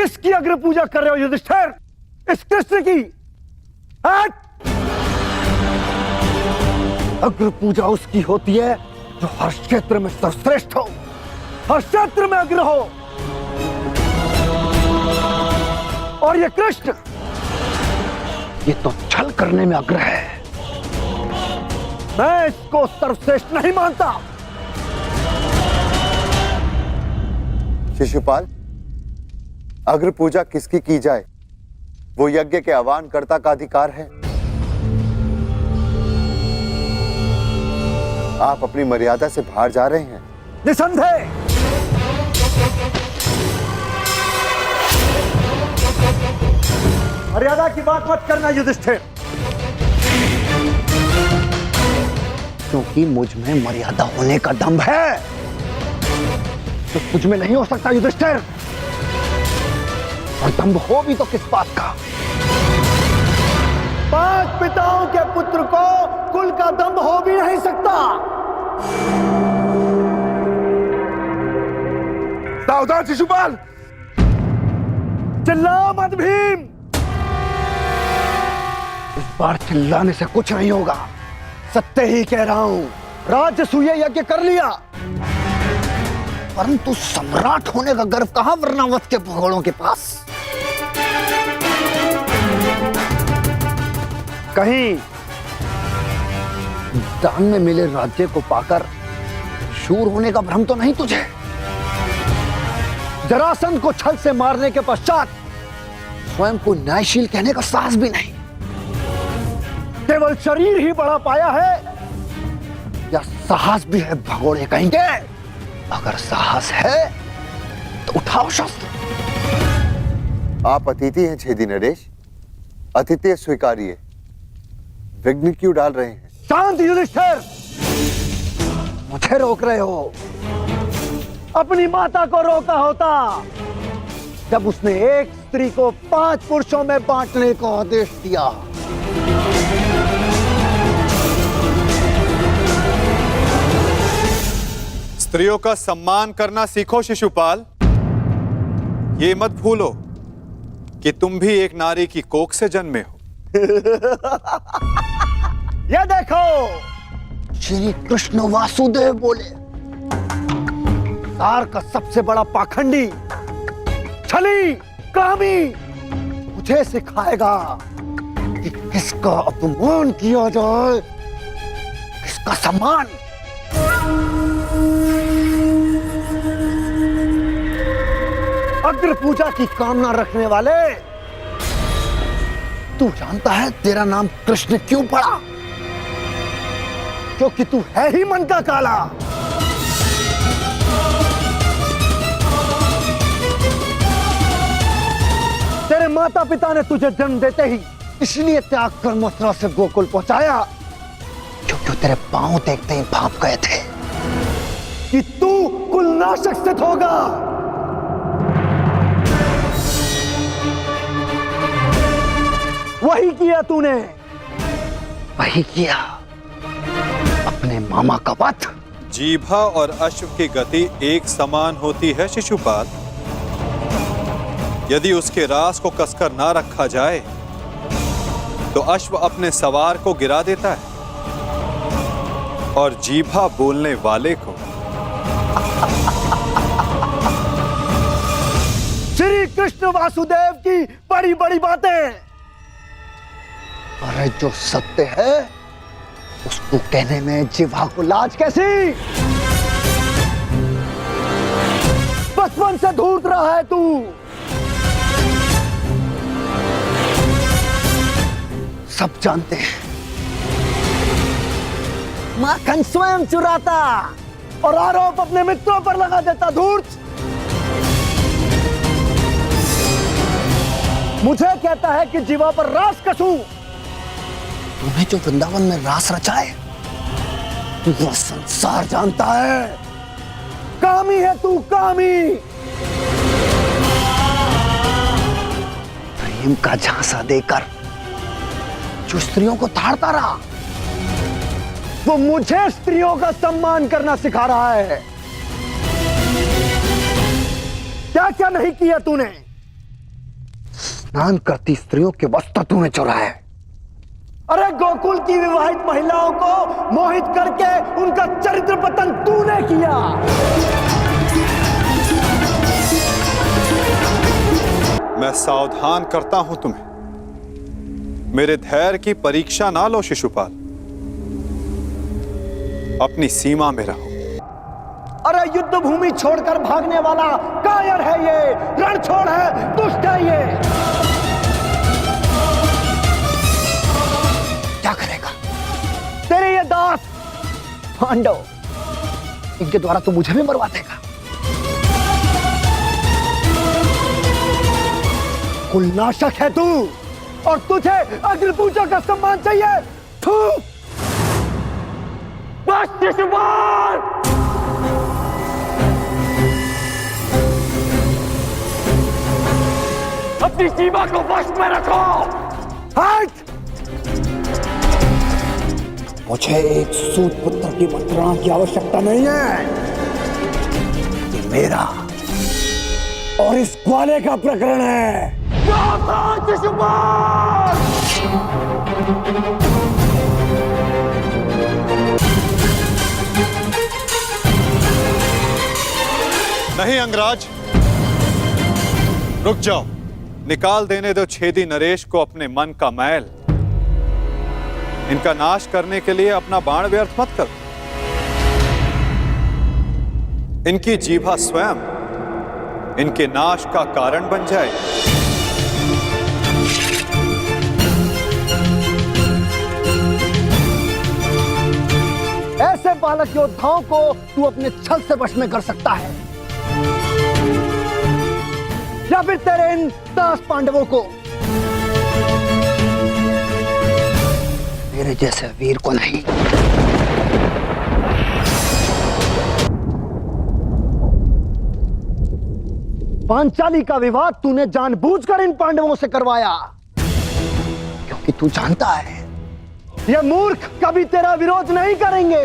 किसकी अग्र पूजा कर रहे हो युधिष्ठिर? इस कृष्ण की? हट! अग्र पूजा उसकी होती है जो हर क्षेत्र में सर्वश्रेष्ठ हो, हर क्षेत्र में अग्र हो। और ये कृष्ण, ये तो छल करने में अग्र है। मैं इसको सर्वश्रेष्ठ नहीं मानता। शिशुपाल, अग्र पूजा किसकी की जाए, वो यज्ञ के आह्वानकर्ता का अधिकार है। आप अपनी मर्यादा से बाहर जा रहे हैं। निसंदेह। मर्यादा की बात मत करना युधिष्ठिर, क्योंकि मुझ में मर्यादा होने का दम्भ है तो तुझ में नहीं हो सकता युधिष्ठिर। और दम्भ हो भी तो किस बात का? 5 पिताओं के पुत्र को कुल का दम्भ हो भी नहीं सकता। सावधान शिशुपाल! चिल्ला मत भीम। इस बार चिल्लाने से कुछ नहीं होगा, सत्य ही कह रहा हूं। राजसूय यज्ञ कर लिया, परंतु सम्राट होने का गर्व कहां वर्णावत के भगोड़ों के पास? कहीं दान में मिले राज्य को पाकर शूर होने का भ्रम तो नहीं तुझे? जरासंध को छल से मारने के पश्चात स्वयं को न्यायशील कहने का साहस भी नहीं। केवल शरीर ही बड़ा पाया है या साहस भी है भगोड़े कहेंगे? अगर साहस है तो उठाओ शस्त्र। आप अतिथि हैं छेदी नरेश, अतिथि स्वीकारिए। विघ्न क्यों डाल रहे हैं? शांत युधिष्ठिर, मुझे रोक रहे हो। अपनी माता को रोका होता जब उसने एक स्त्री को 5 पुरुषों में बांटने का आदेश दिया। स्त्रियों का सम्मान करना सीखो शिशुपाल। ये मत भूलो कि तुम भी एक नारी की कोख से जन्मे हो। ये देखो, श्री कृष्ण वासुदेव बोले, सार का सबसे बड़ा पाखंडी, छली, कामी मुझे सिखाएगा कि किसका अपमान किया जाए, किसका सम्मान। अग्र पूजा की कामना रखने वाले, तू जानता है तेरा नाम कृष्ण क्यों पड़ा? क्योंकि तू है ही मन का काला। तेरे माता पिता ने तुझे जन्म देते ही इसलिए त्याग कर मथुरा से गोकुल पहुंचाया, क्योंकि तेरे पांव देखते ही भाप गए थे कि तू कुलनाशक सिद्ध होगा। वही किया तूने, वही किया, अपने मामा का वध। जीभा और अश्व की गति एक समान होती है शिशुपाल। यदि उसके रास को कसकर ना रखा जाए तो अश्व अपने सवार को गिरा देता है और जीभा बोलने वाले को। श्री कृष्ण वासुदेव की बड़ी बड़ी बातें, अरे जो सत्य है उसको कहने में जिह्वा को लाज कैसी? बचपन से धूर्त रहा है तू। सब जानते हैं, माखन स्वयं चुराता और आरोप अपने मित्रों पर लगा देता। धूर्त मुझे कहता है कि जीवा पर रास कसूं। तूने जो वृंदावन में रास रचा है वो संसार जानता है। कामी है तू, कामी। प्रेम का झांसा देकर जो स्त्रियों को ताड़ता रहा, वो मुझे स्त्रियों का सम्मान करना सिखा रहा है। क्या क्या नहीं किया तूने? स्नान करती स्त्रियों के वस्त्र तूने चुराए। अरे गोकुल की विवाहित महिलाओं को मोहित करके उनका चरित्र पतन तूने किया। मैं सावधान करता हूं तुम्हें, मेरे धैर्य की परीक्षा ना लो शिशुपाल, अपनी सीमा में रहो। अरे युद्ध भूमि छोड़कर भागने वाला कायर है ये, रणछोड़ है, दुष्ट है ये। क्या करेगा तेरे ये दास पांडव, इनके द्वारा तो मुझे भी मरवा देगा। कुलनाशक है तू, और तुझे अग्निपूजा का सम्मान चाहिए। थू, बस शिशुपाल। अपनी सीमा को वश में रखो। हट! मुझे एक सूत पुत्र की मंत्रणा की आवश्यकता नहीं है। ये मेरा और इस ग्वाले का प्रकरण है। नहीं अंगराज, रुक जाओ। निकाल देने दो छेदी नरेश को अपने मन का मैल। इनका नाश करने के लिए अपना बाण व्यर्थ मत करो। इनकी जीभा स्वयं इनके नाश का कारण बन जाए। ऐसे बालक योद्धाओं को तू अपने छल से वश में कर सकता है, या फिर तेरे इन दास पांडवों को। मेरे जैसे वीर को नहीं। पांचाली का विवाद तूने जानबूझकर इन पांडवों से करवाया, क्योंकि तू जानता है ये मूर्ख कभी तेरा विरोध नहीं करेंगे।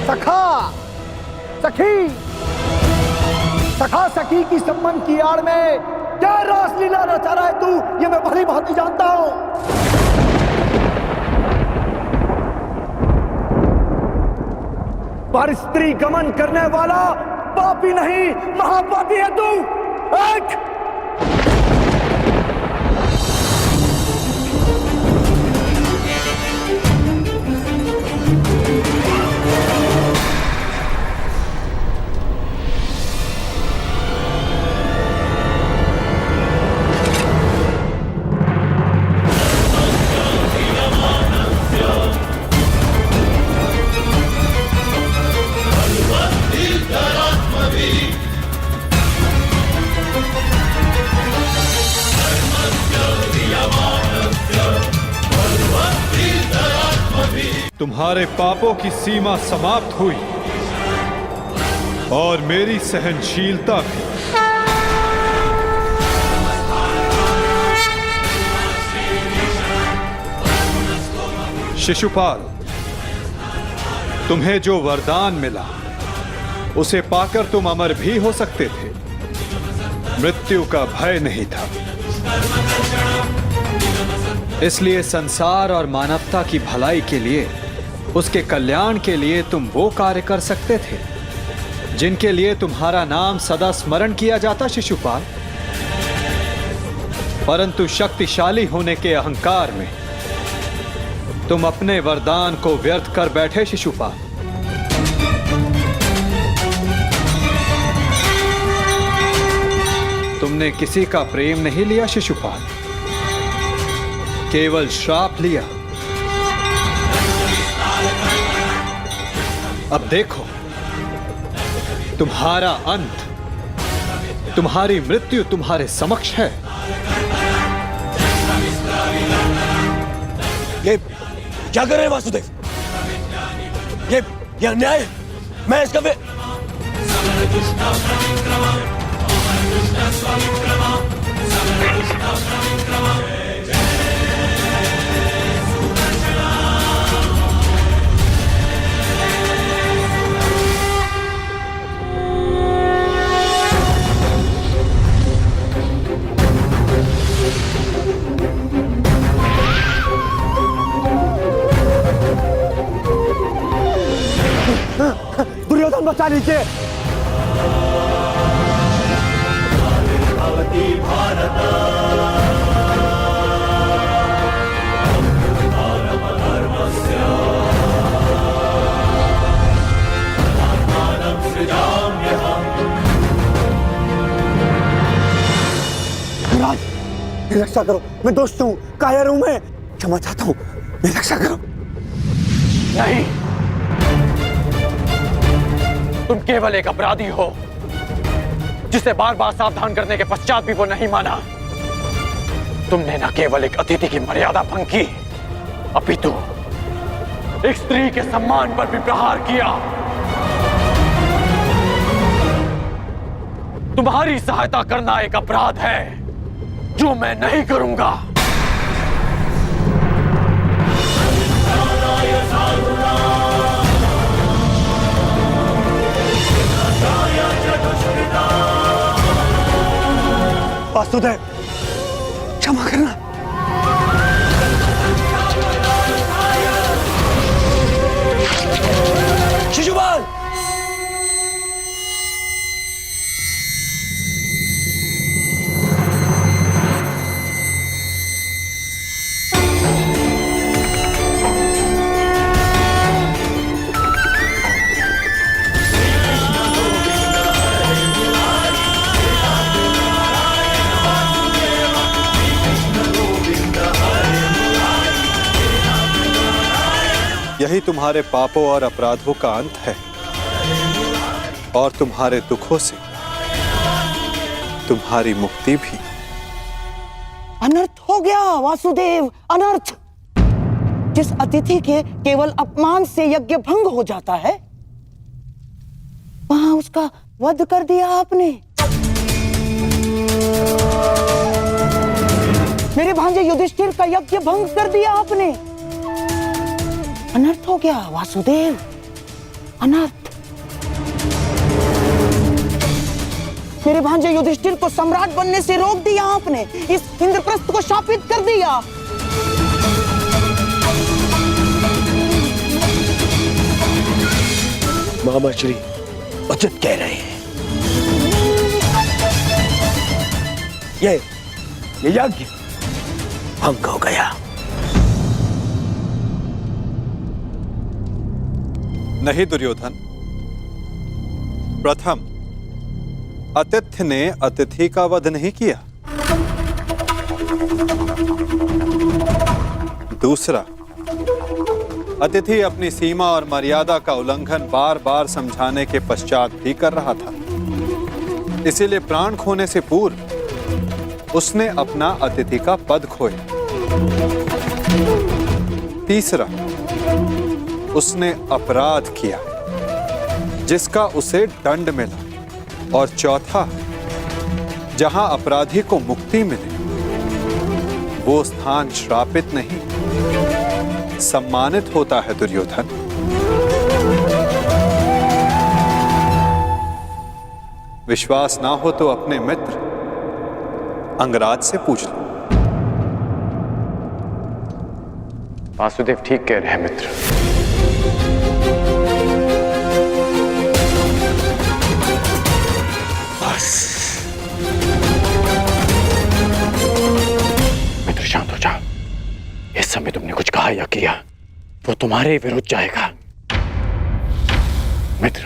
सखा सखी, सखा सखी की संबंध की आड़ में क्या रासलीला रचा रहा है तू, ये मैं भली भांति जानता हूं। पर स्त्री गमन करने वाला पापी नहीं, महापापी है तू। एक तुम्हारे पापों की सीमा समाप्त हुई और मेरी सहनशीलता भी। शिशुपाल, तुम्हें जो वरदान मिला उसे पाकर तुम अमर भी हो सकते थे। मृत्यु का भय नहीं था। इसलिए संसार और मानवता की भलाई के लिए, उसके कल्याण के लिए तुम वो कार्य कर सकते थे जिनके लिए तुम्हारा नाम सदा स्मरण किया जाता शिशुपाल। परंतु शक्तिशाली होने के अहंकार में तुम अपने वरदान को व्यर्थ कर बैठे शिशुपाल। तुमने किसी का प्रेम नहीं लिया शिशुपाल, केवल श्राप लिया। अब देखो, तुम्हारा अंत, तुम्हारी मृत्यु तुम्हारे समक्ष है। ये क्या कर रहे हैं वासुदेव? ये अन्याय है। मैं इसका बचा लीजिए। महाराज, मेरी रक्षा करो, मैं दोस्त हूँ, कायर हूँ, मैं क्षमा चाहता हूँ, मेरी रक्षा करो। नहीं, तुम केवल एक अपराधी हो जिसे बार बार सावधान करने के पश्चात भी वो नहीं माना। तुमने न केवल एक अतिथि की मर्यादा भंग की, अपितु एक स्त्री के सम्मान पर भी प्रहार किया। तुम्हारी सहायता करना एक अपराध है जो मैं नहीं करूंगा। वासुदेव, क्षमा करना। शिशुपाल, यही तुम्हारे पापों और अपराधों का अंत है, और तुम्हारे दुखों से तुम्हारी मुक्ति भी। अनर्थ हो गया वासुदेव, अनर्थ। जिस अतिथि के केवल अपमान से यज्ञ भंग हो जाता है, वहां उसका वध कर दिया आपने। मेरे भांजे युधिष्ठिर का यज्ञ भंग कर दिया आपने। अनर्थ हो गया वासुदेव, अनर्थ। मेरे भांजे युधिष्ठिर को सम्राट बनने से रोक दिया आपने, इस इंद्रप्रस्थ को शापित कर दिया। मामा श्री उचित कह रहे हैं। ये यज्ञ भंग हो गया। नहीं दुर्योधन, प्रथम आतिथ्य ने अतिथि का वध नहीं किया। दूसरा, अतिथि अपनी सीमा और मर्यादा का उल्लंघन बार बार समझाने के पश्चात भी कर रहा था, इसीलिए प्राण खोने से पूर्व उसने अपना अतिथि का पद खोया। तीसरा, उसने अपराध किया जिसका उसे दंड मिला। और चौथा, जहां अपराधी को मुक्ति मिले वो स्थान श्रापित नहीं, सम्मानित होता है दुर्योधन। विश्वास ना हो तो अपने मित्र अंगराज से पूछ लो। वासुदेव ठीक कह रहे हैं मित्र। मित्र शांत हो जाओ। इस समय तुमने कुछ कहा या किया वो तुम्हारे विरुद्ध जाएगा। मित्र,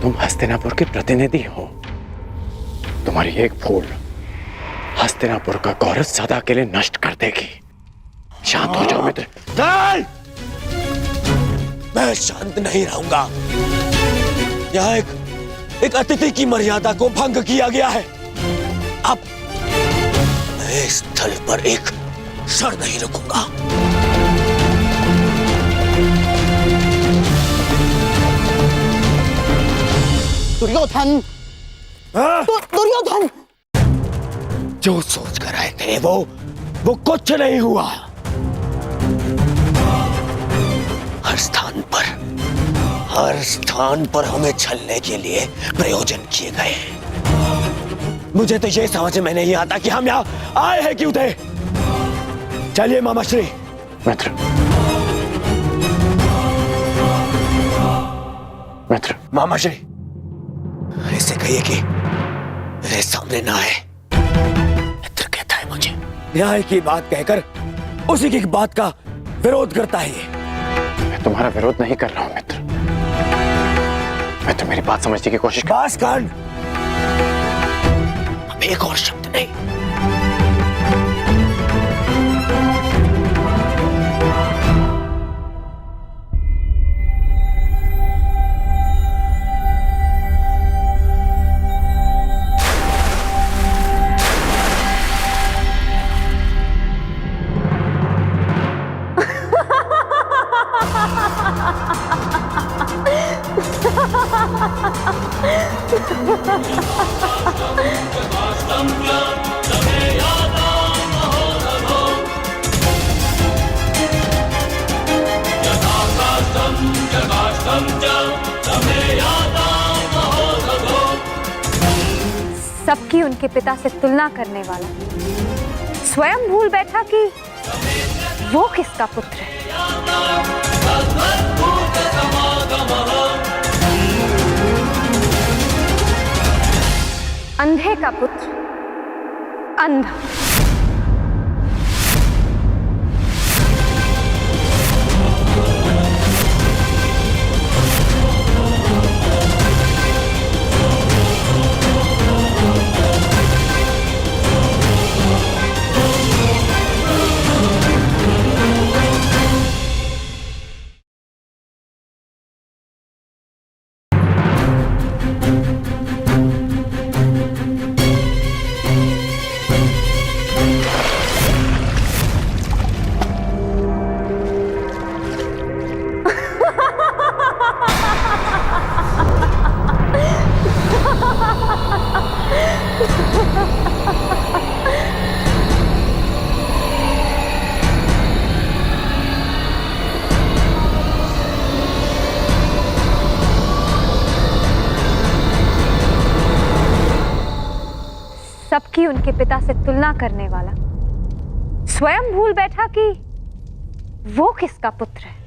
तुम हस्तिनापुर के प्रतिनिधि हो। तुम्हारी एक भूल हस्तिनापुर का गौरव सदा के लिए नष्ट कर देगी। शांत हो जाओ मित्र। मैं शांत नहीं रहूंगा। यहाँ एक अतिथि की मर्यादा को भंग किया गया है। अब मैं इस स्थल पर एक क्षण नहीं रुकूंगा। दुर्योधन, दुर्योधन, जो सोच कर आए थे वो कुछ नहीं हुआ। हर स्थान पर हमें छलने के लिए प्रयोजन किए गए। मुझे तो ये समझ में नहीं आता कि हम यहाँ आए हैं क्यों थे। चलिए मामाश्री। मित्र, मामा जी, इसे कहिए कि मेरे सामने ना आए। मित्र कहता है मुझे न्याय की बात कहकर उसी की बात का विरोध करता है ये। मैं तुम्हारा विरोध नहीं कर रहा हूं मित्र, मैं तो मेरी बात समझने की कोशिश कर। बस कांड, अब एक और शब्द नहीं। सबकी उनके पिता से तुलना करने वाला स्वयं भूल बैठा कि वो किसका पुत्र है। अंधे का पुत्र अंधा। सबकी उनके पिता से तुलना करने वाला स्वयं भूल बैठा कि वो किसका पुत्र है।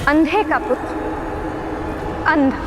अंधे का पुत्र अंधा।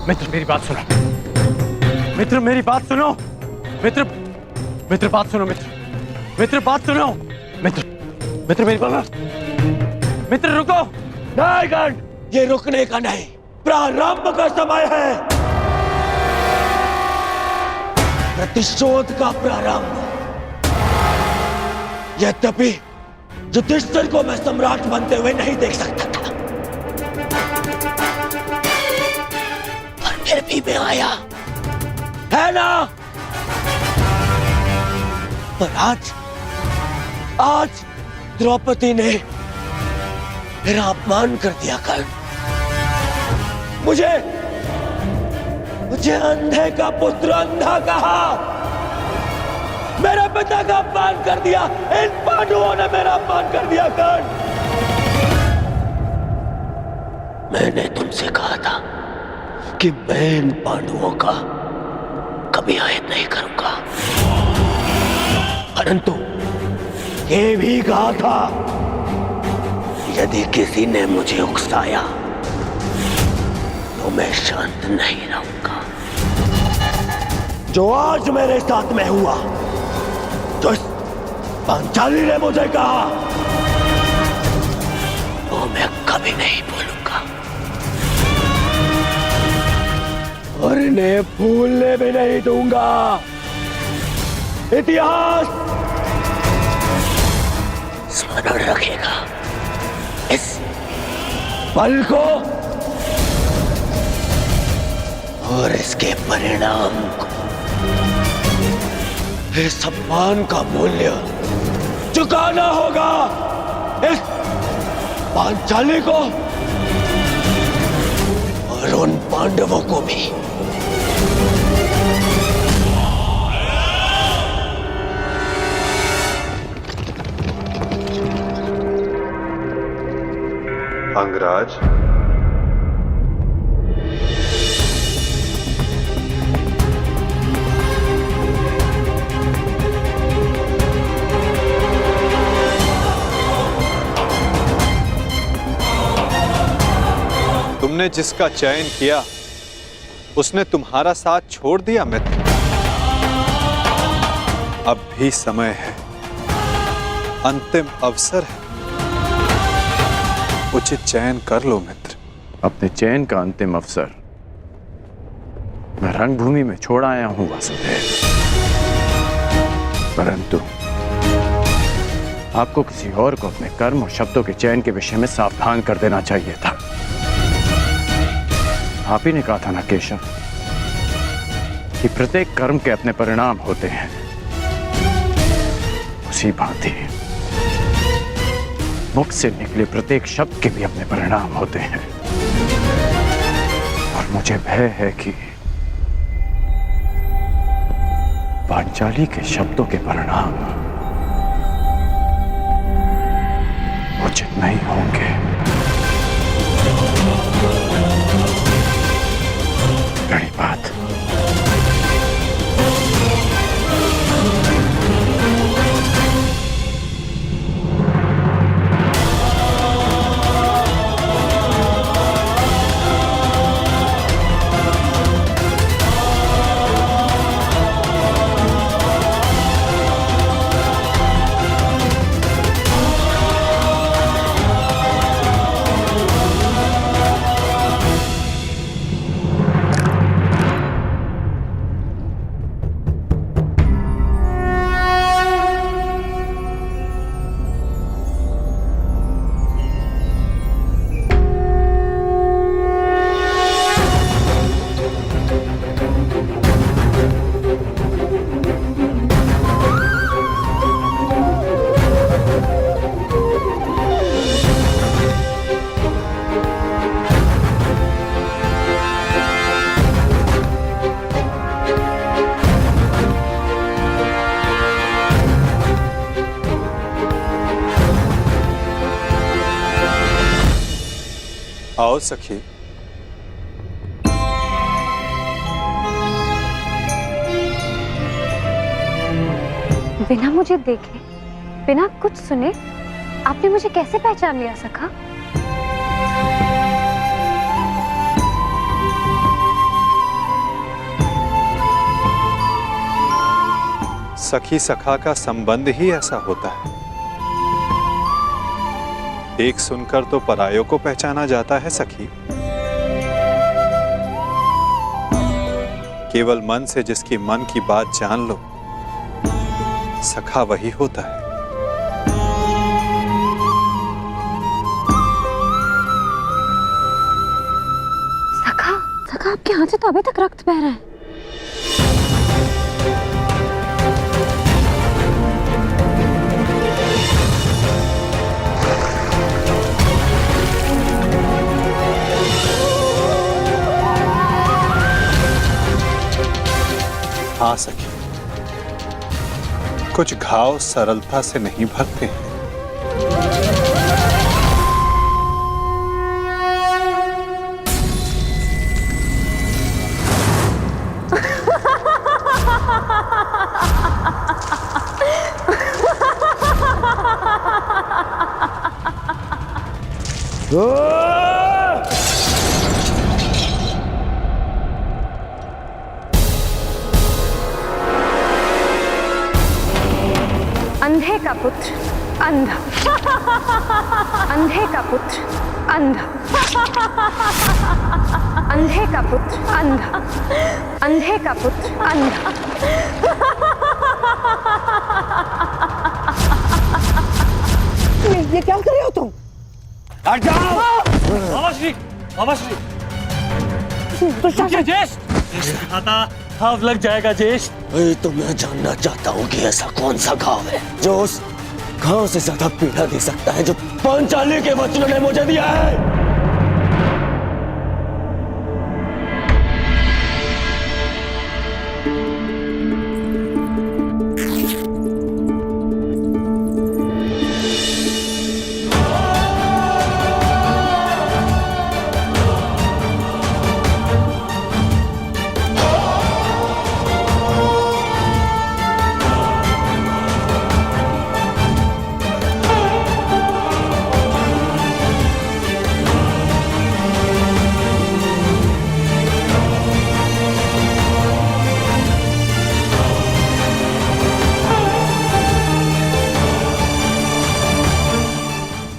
मित्र मेरी बात सुनो, मित्र मेरी बात सुनो, मित्र मित्र बात सुनो, मित्र बात सुनो, मित्र मेरी बात, मित्र रुको। नहीं गण, ये रुकने का नहीं, प्रारंभ का समय है। प्रतिशोध का प्रारंभ। यद्यपि युधिष्ठिर को मैं सम्राट बनते हुए नहीं देख सकता था, फिर भी मैं आया, है ना? पर आज द्रौपदी ने मेरा अपमान कर दिया कर्ण। मुझे अंधे का पुत्र अंधा कहा, मेरे पिता का अपमान कर दिया। इन पांडवों ने मेरा अपमान कर दिया कर्ण। मैंने तुमसे कहा था कि मैं इन पांडवों का कभी अहित नहीं करूंगा, परंतु ये भी कहा था यदि किसी ने मुझे उकसाया तो मैं शांत नहीं रहूंगा। जो आज मेरे साथ में हुआ, जो पांचाली ने मुझे कहा, वो मैं कभी नहीं भूलूंगा और इन्हें भूलने भी नहीं दूंगा। इतिहास स्मरण रखेगा इस पल को और इसके परिणाम को। इस सम्मान का मूल्य चुकाना होगा इस पांचाली को और उन पांडवों को भी। अंगराज, तुमने जिसका चयन किया उसने तुम्हारा साथ छोड़ दिया मित्र। अब भी समय है, अंतिम अवसर है, उचित चयन कर लो मित्र। अपने चयन का अंतिम अवसर मैं रंगभूमि में छोड़ आया हूं वासुदेव, परंतु आपको किसी और को अपने कर्म और शब्दों के चयन के विषय में सावधान कर देना चाहिए था। आप ही ने कहा था ना केशव कि प्रत्येक कर्म के अपने परिणाम होते हैं, उसी भांति मुख से निकले प्रत्येक शब्द के भी अपने परिणाम होते हैं। और मुझे भय है कि पांचाली के शब्दों के परिणाम उचित नहीं होंगे। बड़ी बात। आओ सखी। बिना मुझे देखे, बिना कुछ सुने आपने मुझे कैसे पहचान लिया सखा? सखी सखा का संबंध ही ऐसा होता है, एक सुनकर तो परायों को पहचाना जाता है सखी। केवल मन से जिसकी मन की बात जान लो, सखा वही होता है। सखा, सखा आपके हाथ से तो अभी तक रक्त बह रहा है। कुछ घाव सरलता से नहीं भरते हैं। अंधे का पुत्र अंधा, अंधे का पुत्र अंधा, अंधे का पुत्र अंधा, अंधे का पुत्र अंधा। ये क्या कर रहे हो तुम? हट जाओ! मामाश्री, मामाश्री, दुशासन, जेश! खाता घाव लग जाएगा जेश। तो मैं जानना चाहता हूँ कि ऐसा कौन सा घाव है जो उस घाव से ज्यादा पीड़ा दे सकता है जो पांचाली के वचनों ने मुझे दिया है।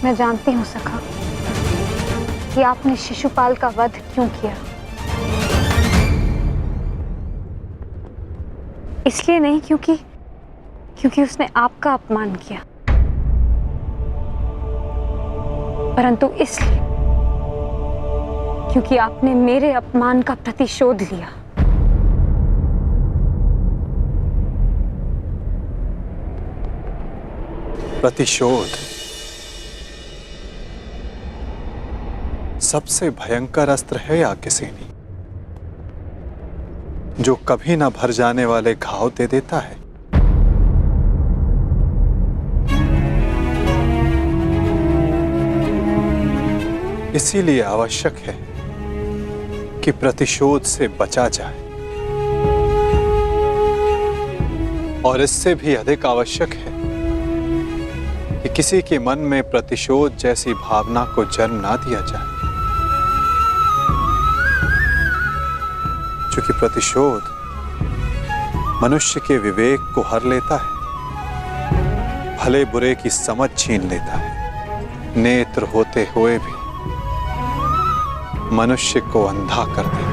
मैं जानती हूँ सखा कि आपने शिशुपाल का वध क्यों किया। इसलिए नहीं क्योंकि उसने आपका अपमान किया, परंतु इसलिए क्योंकि आपने मेरे अपमान का प्रतिशोध लिया। प्रतिशोध सबसे भयंकर अस्त्र है याज्ञसेनी, जो कभी ना भर जाने वाले घाव दे देता है। इसीलिए आवश्यक है कि प्रतिशोध से बचा जाए, और इससे भी अधिक आवश्यक है कि किसी के मन में प्रतिशोध जैसी भावना को जन्म ना दिया जाए, क्योंकि प्रतिशोध मनुष्य के विवेक को हर लेता है, भले बुरे की समझ छीन लेता है, नेत्र होते हुए भी मनुष्य को अंधा कर देता है।